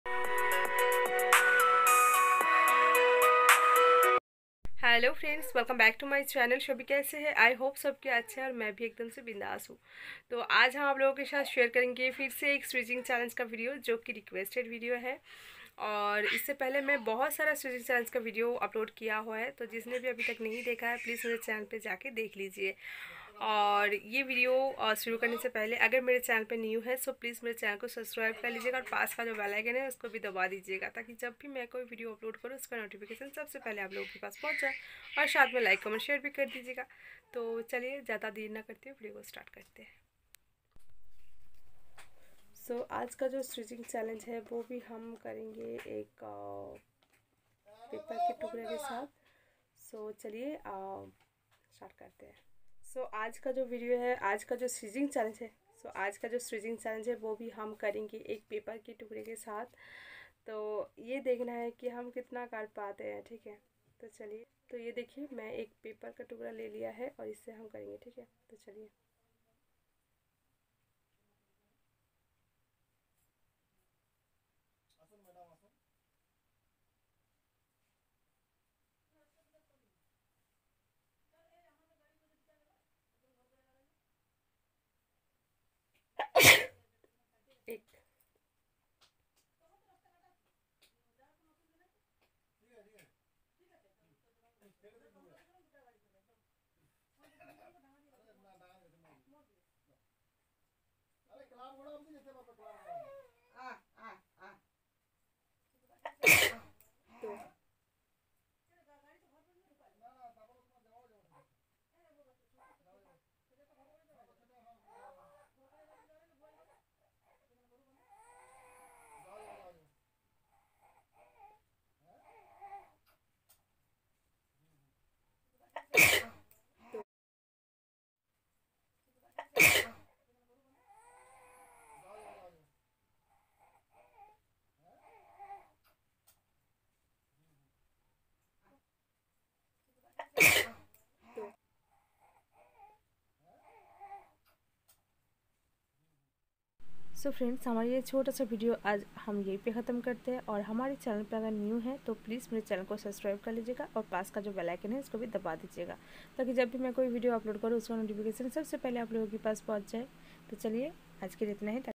Hello friends, welcome back to my channel. सभी कैसे हैं? आई होप सबके अच्छे हैं और मैं भी एकदम से बिंदास हूँ। तो आज हम आप लोगों के साथ शेयर करेंगे फिर से एक स्टिचिंग चैलेंज का वीडियो, जो कि रिक्वेस्टेड वीडियो है। और इससे पहले मैं बहुत सारा स्टिचिंग चैलेंज का वीडियो अपलोड किया हुआ है, तो जिसने भी अभी तक नहीं देखा है प्लीज़ मेरे चैनल पे जाके देख लीजिए। और ये वीडियो शुरू करने से पहले अगर मेरे चैनल पे न्यू है सो प्लीज़ मेरे चैनल को सब्सक्राइब कर लीजिएगा और पास का जो बेल आइकन है उसको भी दबा दीजिएगा, ताकि जब भी मैं कोई वीडियो अपलोड करूँ उसका नोटिफिकेशन सबसे पहले आप लोगों के पास पहुँच जाए। और साथ में लाइक कमेंट शेयर भी कर दीजिएगा। तो चलिए ज़्यादा देर ना करते हुए वीडियो को स्टार्ट करते हैं। आज का जो स्टिचिंग चैलेंज है वो भी हम करेंगे एक पेपर के टुकड़े के साथ। चलिए स्टार्ट करते हैं। आज का जो वीडियो है, आज का जो स्टिचिंग चैलेंज है, आज का जो स्टिचिंग चैलेंज है वो भी हम करेंगे एक पेपर के टुकड़े के साथ। तो ये देखना है कि हम कितना कर पाते हैं, ठीक है। तो चलिए, तो ये देखिए मैं एक पेपर का टुकड़ा ले लिया है और इससे हम करेंगे, ठीक है। तो चलिए। एक दो दो। फ्रेंड्स, हमारा ये छोटा सा वीडियो आज हम यहीं पे ख़त्म करते हैं। और हमारे चैनल पर अगर न्यू है तो प्लीज़ मेरे चैनल को सब्सक्राइब कर लीजिएगा और पास का जो बेल आइकन है उसको भी दबा दीजिएगा, ताकि जब भी मैं कोई वीडियो अपलोड करूँ उसका नोटिफिकेशन सबसे पहले आप लोगों के पास पहुँच जाए। तो चलिए, आज के लिए इतना ही।